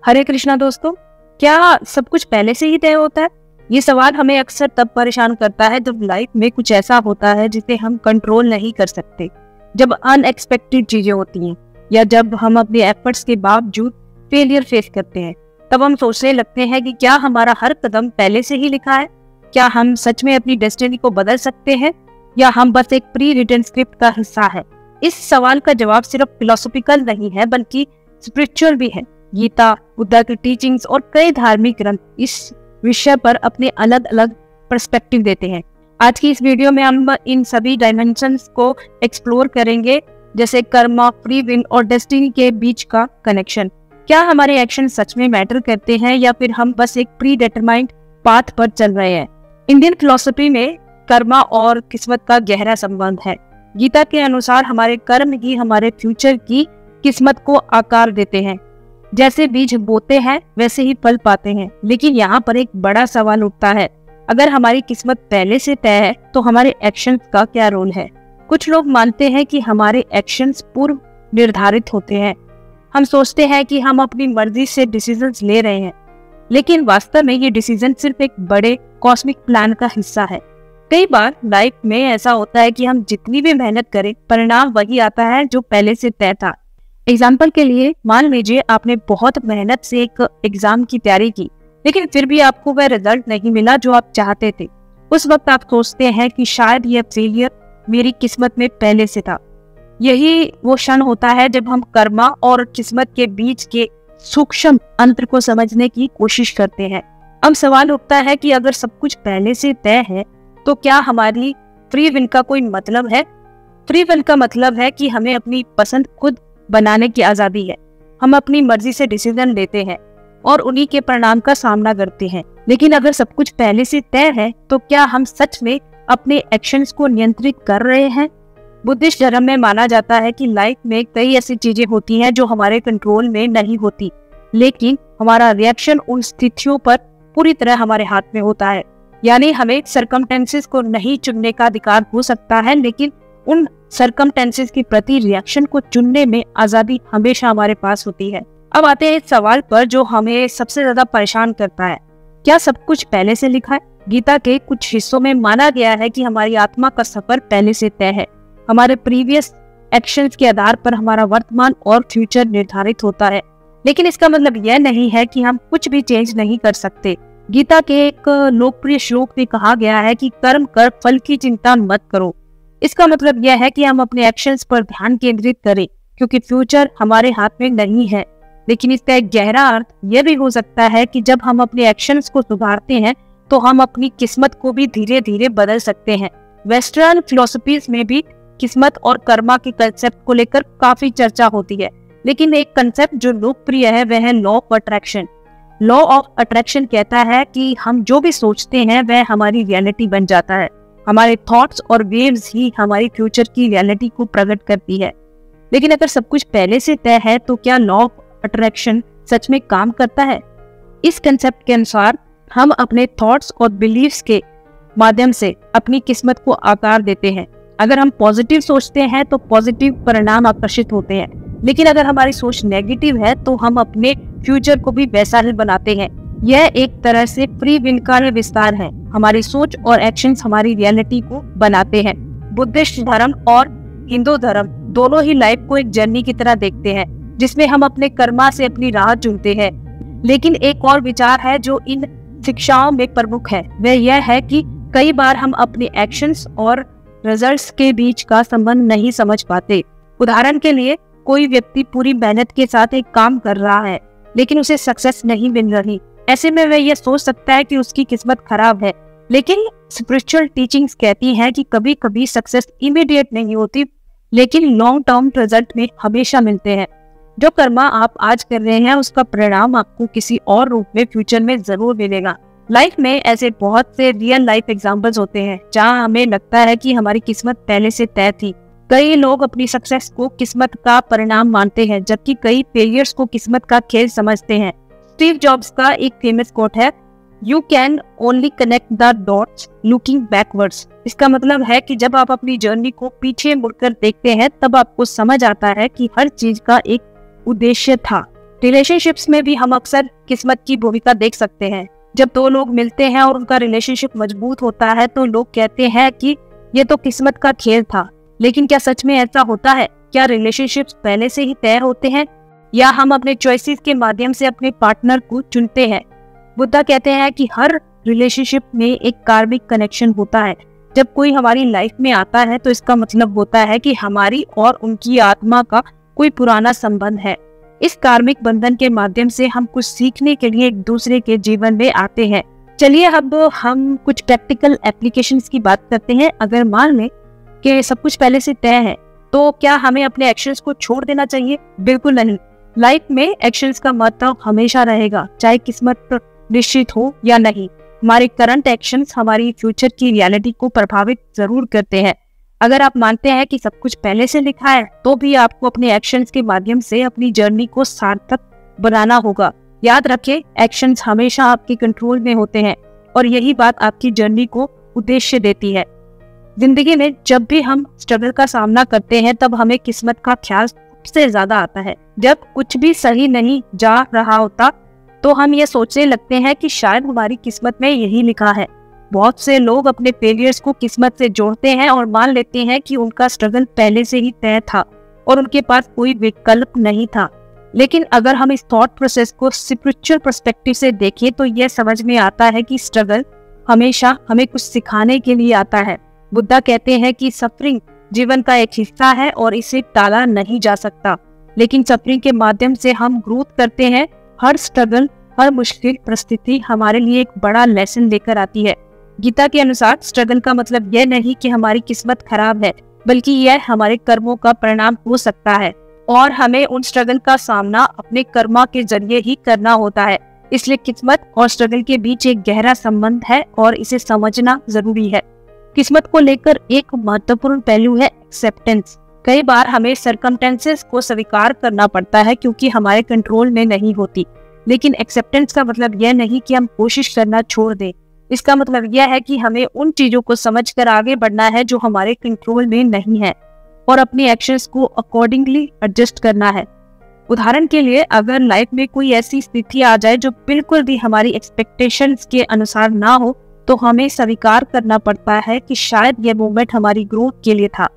हरे कृष्णा दोस्तों, क्या सब कुछ पहले से ही तय होता है? ये सवाल हमें अक्सर तब परेशान करता है जब लाइफ में कुछ ऐसा होता है जिसे हम कंट्रोल नहीं कर सकते, जब अनएक्सपेक्टेड चीजें होती हैं या जब हम अपने एफर्ट्स के बावजूद फेलियर फेस करते हैं। तब हम सोचने लगते हैं कि क्या हमारा हर कदम पहले से ही लिखा है? क्या हम सच में अपनी डेस्टिनी को बदल सकते हैं या हम बस एक प्री रिटन स्क्रिप्ट का हिस्सा है? इस सवाल का जवाब सिर्फ फिलोसॉफिकल नहीं है बल्कि स्पिरिचुअल भी है। गीता, बुद्धा की टीचिंग्स और कई धार्मिक ग्रंथ इस विषय पर अपने अलग अलग पर्सपेक्टिव देते हैं। आज की इस वीडियो में हम इन सभी डायमेंशंस को एक्सप्लोर करेंगे, जैसे कर्मा, फ्री विल और डेस्टिनी के बीच का कनेक्शन। क्या हमारे एक्शन सच में मैटर करते हैं या फिर हम बस एक प्री डिटरमाइंड पाथ पर चल रहे हैं? इंडियन फिलॉसफी में कर्मा और किस्मत का गहरा संबंध है। गीता के अनुसार हमारे कर्म ही हमारे फ्यूचर की किस्मत को आकार देते हैं। जैसे बीज बोते हैं वैसे ही फल पाते हैं। लेकिन यहाँ पर एक बड़ा सवाल उठता है, अगर हमारी किस्मत पहले से तय है तो हमारे एक्शंस का क्या रोल है? कुछ लोग मानते हैं कि हमारे एक्शंस पूर्व निर्धारित होते हैं। हम सोचते हैं कि हम अपनी मर्जी से डिसीजंस ले रहे हैं, लेकिन वास्तव में ये डिसीजन सिर्फ एक बड़े कॉस्मिक प्लान का हिस्सा है। कई बार लाइफ में ऐसा होता है कि हम जितनी भी मेहनत करें, परिणाम वही आता है जो पहले से तय था। एग्जाम्पल के लिए मान लीजिए आपने बहुत मेहनत से एक एग्जाम की तैयारी की, लेकिन फिर भी आपको वह रिजल्ट नहीं मिला जो आप चाहते थे। उस वक्त आप सोचते हैं कि शायद यह फेलियर मेरी किस्मत में पहले से था। यही वो क्षण होता है जब हम कर्मा और किस्मत के बीच के सूक्ष्म अंतर को समझने की कोशिश करते हैं। अब सवाल उठता है कि अगर सब कुछ पहले से तय है तो क्या हमारी फ्री विल का कोई मतलब है? फ्री विल का मतलब है कि हमें अपनी पसंद खुद बनाने की आजादी है। हम अपनी मर्जी से डिसीजन लेते हैं और उन्हीं के परिणाम का सामना करते हैं। लेकिन अगर सब कुछ पहले से तय है तो क्या हम सच में अपने एक्शंस को नियंत्रित कर रहे हैं? बुद्धिस्ट धर्म में माना जाता है कि लाइफ में कई ऐसी चीजें होती हैं जो हमारे कंट्रोल में नहीं होती, लेकिन हमारा रिएक्शन उन स्थितियों पर पूरी तरह हमारे हाथ में होता है। यानी हमें सर्कमस्टेंसेस को नहीं चुनने का अधिकार हो सकता है, लेकिन उन सर्कमस्टेंसेस के प्रति रिएक्शन को चुनने में आजादी हमेशा हमारे पास होती है। अब आते हैं इस सवाल पर जो हमें सबसे ज्यादा परेशान करता है, क्या सब कुछ पहले से लिखा है? गीता के कुछ हिस्सों में माना गया है कि हमारी आत्मा का सफर पहले से तय है। हमारे प्रीवियस एक्शंस के आधार पर हमारा वर्तमान और फ्यूचर निर्धारित होता है, लेकिन इसका मतलब यह नहीं है कि हम कुछ भी चेंज नहीं कर सकते। गीता के एक लोकप्रिय श्लोक में कहा गया है कि कर्म कर, फल की चिंता मत करो। इसका मतलब यह है कि हम अपने एक्शंस पर ध्यान केंद्रित करें, क्योंकि फ्यूचर हमारे हाथ में नहीं है। लेकिन इसका एक गहरा अर्थ यह भी हो सकता है कि जब हम अपने एक्शंस को सुधारते हैं तो हम अपनी किस्मत को भी धीरे धीरे बदल सकते हैं। वेस्टर्न फिलोसफीज में भी किस्मत और कर्मा के कंसेप्ट को लेकर काफी चर्चा होती है, लेकिन एक कंसेप्ट जो लोकप्रिय है वह है law of attraction. Law of attraction कहता है कि हम जो भी सोचते हैं वह हमारी रियलिटी बन जाता है। हमारे थॉट्स और वेव्स ही हमारी फ्यूचर की रियलिटी को प्रकट करती है। लेकिन अगर सब कुछ पहले से तय है तो क्या लॉ ऑफ अट्रैक्शन सच में काम करता है? इस कंसेप्ट के अनुसार हम अपने थॉट्स और बिलीव्स के माध्यम से अपनी किस्मत को आकार देते हैं। अगर हम पॉजिटिव सोचते हैं तो पॉजिटिव परिणाम आकर्षित होते हैं, लेकिन अगर हमारी सोच नेगेटिव है तो हम अपने फ्यूचर को भी वैसा ही बनाते हैं। यह एक तरह से फ्री विल का विस्तार है। हमारी सोच और एक्शंस हमारी रियलिटी को बनाते हैं। बुद्धिस्ट धर्म और हिंदू धर्म दोनों ही लाइफ को एक जर्नी की तरह देखते हैं, जिसमें हम अपने कर्मा से अपनी राह चुनते हैं। लेकिन एक और विचार है जो इन शिक्षाओं में प्रमुख है, वह यह है कि कई बार हम अपने एक्शंस और रिजल्ट्स के बीच का संबंध नहीं समझ पाते। उदाहरण के लिए, कोई व्यक्ति पूरी मेहनत के साथ एक काम कर रहा है लेकिन उसे सक्सेस नहीं मिल रही। ऐसे में वह यह सोच सकता है कि उसकी किस्मत खराब है, लेकिन स्पिरिचुअल टीचिंग्स कहती हैं कि कभी कभी सक्सेस इमीडिएट नहीं होती, लेकिन लॉन्ग टर्म रिजल्ट में हमेशा मिलते हैं। जो कर्मा आप आज कर रहे हैं उसका परिणाम आपको किसी और रूप में फ्यूचर में जरूर मिलेगा। लाइफ में ऐसे बहुत से रियल लाइफ एग्जाम्पल्स होते हैं जहाँ हमें लगता है कि हमारी किस्मत पहले से तय थी। कई लोग अपनी सक्सेस को किस्मत का परिणाम मानते हैं, जबकि कई फेलियर्स को किस्मत का खेल समझते हैं। स्टीव जॉब्स का एक फेमस कोट है, you can only connect the dots looking backwards. इसका मतलब है कि जब आप अपनी जर्नी को पीछे मुड़कर देखते हैं तब आपको समझ आता है कि हर चीज का एक उद्देश्य था। रिलेशनशिप्स में भी हम अक्सर किस्मत की भूमिका देख सकते हैं। जब दो लोग मिलते हैं और उनका रिलेशनशिप मजबूत होता है तो लोग कहते हैं कि ये तो किस्मत का खेल था। लेकिन क्या सच में ऐसा होता है? क्या रिलेशनशिप्स पहले से ही तय होते हैं या हम अपने चॉइसेस के माध्यम से अपने पार्टनर को चुनते हैं? बुद्धा कहते हैं कि हर रिलेशनशिप में एक कार्मिक कनेक्शन होता है। जब कोई हमारी लाइफ में आता है तो इसका मतलब होता है कि हमारी और उनकी आत्मा का कोई पुराना संबंध है। इस कार्मिक बंधन के माध्यम से हम कुछ सीखने के लिए एक दूसरे के जीवन में आते हैं। चलिए अब हम कुछ प्रैक्टिकल एप्लीकेशंस की बात करते हैं। अगर मान लें कि सब कुछ पहले से तय है तो क्या हमें अपने एक्शंस को छोड़ देना चाहिए? बिल्कुल नहीं। लाइफ में एक्शंस का महत्व हमेशा रहेगा, चाहे किस्मत निश्चित हो या नहीं। हमारे करंट एक्शंस हमारी फ्यूचर की रियलिटी को प्रभावित जरूर करते हैं। अगर आप मानते हैं कि सब कुछ पहले से लिखा है तो भी आपको अपने एक्शंस के माध्यम से अपनी जर्नी को सार्थक बनाना होगा। याद रखें, एक्शंस हमेशा आपके कंट्रोल में होते हैं और यही बात आपकी जर्नी को उद्देश्य देती है। जिंदगी में जब भी हम स्ट्रगल का सामना करते हैं तब हमें किस्मत का ख्याल सबसे ज्यादा आता है। जब कुछ भी सही नहीं जा रहा होता तो हम ये सोचने लगते हैं कि शायद हमारी किस्मत में यही लिखा है। बहुत से लोग अपने फेलियर्स को किस्मत से जोड़ते हैं और मान लेते हैं कि उनका स्ट्रगल पहले से ही तय था और उनके पास कोई विकल्प नहीं था। लेकिन अगर हम इस थॉट प्रोसेस को स्पिरिचुअल पर्सपेक्टिव से देखें तो यह समझ में आता है कि स्ट्रगल हमेशा हमें कुछ सिखाने के लिए आता है। बुद्धा कहते हैं कि सफरिंग जीवन का एक हिस्सा है और इसे टाला नहीं जा सकता, लेकिन सफरिंग के माध्यम से हम ग्रोथ करते हैं। हर स्ट्रगल, हर मुश्किल परिस्थिति हमारे लिए एक बड़ा लेसन लेकर आती है। गीता के अनुसार स्ट्रगल का मतलब यह नहीं कि हमारी किस्मत खराब है, बल्कि यह हमारे कर्मों का परिणाम हो सकता है और हमें उन स्ट्रगल का सामना अपने कर्मा के जरिए ही करना होता है। इसलिए किस्मत और स्ट्रगल के बीच एक गहरा संबंध है और इसे समझना जरूरी है। किस्मत को लेकर एक महत्वपूर्ण पहलू है एक्सेप्टेंस। कई बार हमें सर्कमस्टेंसेस को स्वीकार करना पड़ता है क्योंकि हमारे कंट्रोल में नहीं होती। लेकिन एक्सेप्टेंस का मतलब यह नहीं कि हम कोशिश करना छोड़ दें। इसका मतलब यह है कि हमें उन चीजों को समझकर आगे बढ़ना है जो हमारे कंट्रोल में नहीं है और अपने एक्शंस को अकॉर्डिंगली एडजस्ट करना है। उदाहरण के लिए, अगर लाइफ में कोई ऐसी स्थिति आ जाए जो बिल्कुल भी हमारी एक्सपेक्टेशंस के अनुसार ना हो तो हमें स्वीकार करना पड़ता है कि शायद यह मोमेंट हमारी ग्रोथ के लिए था।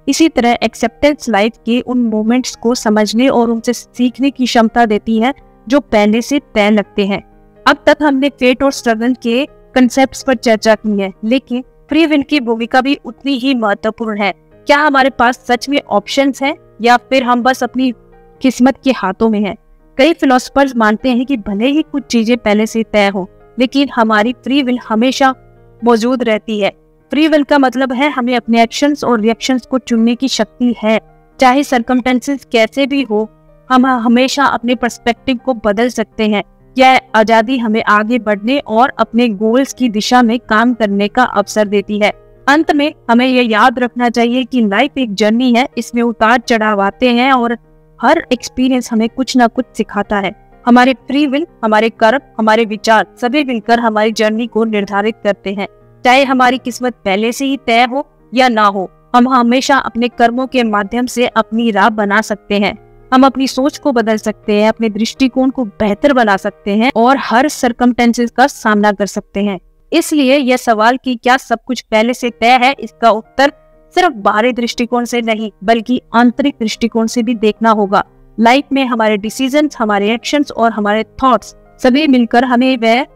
इसी तरह एक्सेप्टेंस लाइफ के उन मोमेंट्स को समझने और उनसे सीखने की क्षमता देती है जो पहले से तय लगते हैं। अब तक हमने फेट और स्ट्रगल के कंसेप्ट्स पर चर्चा की है, लेकिन फ्री विल की भूमिका भी उतनी ही महत्वपूर्ण है। क्या हमारे पास सच में ऑप्शंस हैं या फिर हम बस अपनी किस्मत के हाथों में हैं? कई फिलोसोफर्स मानते हैं कि भले ही कुछ चीजें पहले से तय हो, लेकिन हमारी फ्री विल हमेशा मौजूद रहती है। फ्री विल का मतलब है हमें अपने एक्शंस और रिएक्शंस को चुनने की शक्ति है। चाहे सर्कमस्टेंसेस कैसे भी हो, हम हमेशा अपने पर्सपेक्टिव को बदल सकते हैं। यह आजादी हमें आगे बढ़ने और अपने गोल्स की दिशा में काम करने का अवसर देती है। अंत में हमें यह याद रखना चाहिए कि लाइफ एक जर्नी है, इसमें उतार चढ़ाव आते हैं और हर एक्सपीरियंस हमें कुछ ना कुछ सिखाता है। हमारे फ्री विल, हमारे कर्म, हमारे विचार सभी मिलकर हमारी जर्नी को निर्धारित करते हैं। चाहे हमारी किस्मत पहले से ही तय हो या ना हो, हम हमेशा अपने कर्मों के माध्यम से अपनी राह बना सकते हैं। हम अपनी सोच को बदल सकते हैं, अपने दृष्टिकोण को बेहतर बना सकते हैं और हर सर्कमस्टेंसेस का सामना कर सकते हैं। इसलिए यह सवाल कि क्या सब कुछ पहले से तय है, इसका उत्तर सिर्फ बाहरी दृष्टिकोण से नहीं बल्कि आंतरिक दृष्टिकोण से भी देखना होगा। लाइफ में हमारे डिसीजंस, हमारे एक्शंस और हमारे थॉट्स सभी मिलकर हमें वह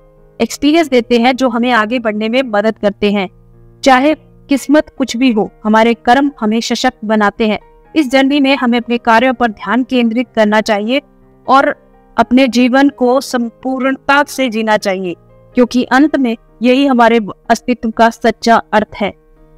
एक्सपीरियंस देते हैं जो हमें आगे बढ़ने में मदद करते हैं। चाहे किस्मत कुछ भी हो, हमारे कर्म हमें सशक्त बनाते हैं। इस जर्नी में हमें अपने कार्यों पर ध्यान केंद्रित करना चाहिए और अपने जीवन को संपूर्णता से जीना चाहिए, क्योंकि अंत में यही हमारे अस्तित्व का सच्चा अर्थ है।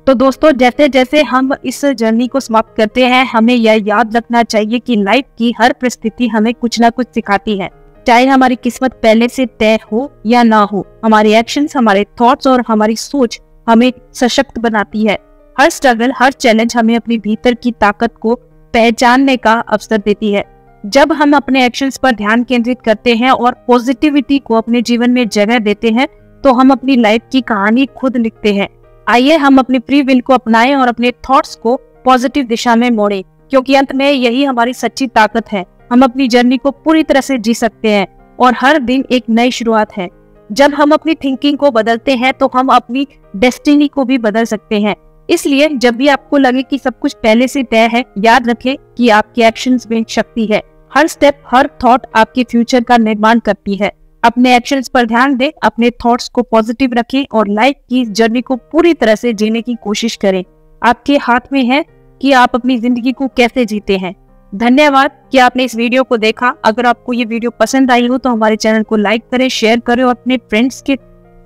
तो दोस्तों, जैसे जैसे हम इस जर्नी को समाप्त करते हैं, हमें यह याद रखना चाहिए कि लाइफ की हर परिस्थिति हमें कुछ ना कुछ सिखाती है। चाहे हमारी किस्मत पहले से तय हो या ना हो, हमारे एक्शंस, हमारे थॉट्स और हमारी सोच हमें सशक्त बनाती है। हर स्ट्रगल, हर चैलेंज हमें अपनी भीतर की ताकत को पहचानने का अवसर देती है। जब हम अपने एक्शंस पर ध्यान केंद्रित करते हैं और पॉजिटिविटी को अपने जीवन में जगह देते हैं, तो हम अपनी लाइफ की कहानी खुद लिखते हैं। आइए हम अपनी फ्री विल को अपनाएं और अपने थॉट्स को पॉजिटिव दिशा में मोड़ें, क्योंकि अंत में यही हमारी सच्ची ताकत है। हम अपनी जर्नी को पूरी तरह से जी सकते हैं और हर दिन एक नई शुरुआत है। जब हम अपनी थिंकिंग को बदलते हैं तो हम अपनी डेस्टिनी को भी बदल सकते हैं। इसलिए जब भी आपको लगे कि सब कुछ पहले से तय है, याद रखें कि आपके एक्शंस में शक्ति है। हर स्टेप, हर थॉट आपके फ्यूचर का निर्माण करती है। अपने एक्शंस पर ध्यान दें, अपने थॉट्स को पॉजिटिव रखें और लाइफ की जर्नी को पूरी तरह से जीने की कोशिश करें। आपके हाथ में है कि आप अपनी जिंदगी को कैसे जीते हैं। धन्यवाद कि आपने इस वीडियो को देखा। अगर आपको ये वीडियो पसंद आई हो तो हमारे चैनल को लाइक करें, शेयर करें और अपने फ्रेंड्स के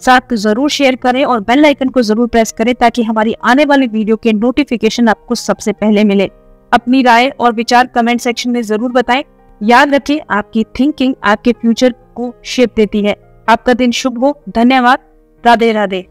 साथ जरूर शेयर करें और बेल आइकन को जरूर प्रेस करें ताकि हमारी आने वाली वीडियो के नोटिफिकेशन आपको सबसे पहले मिले। अपनी राय और विचार कमेंट सेक्शन में जरूर बताएं। याद रखें, आपकी थिंकिंग आपके फ्यूचर को शेप देती है। आपका दिन शुभ हो। धन्यवाद। राधे राधे।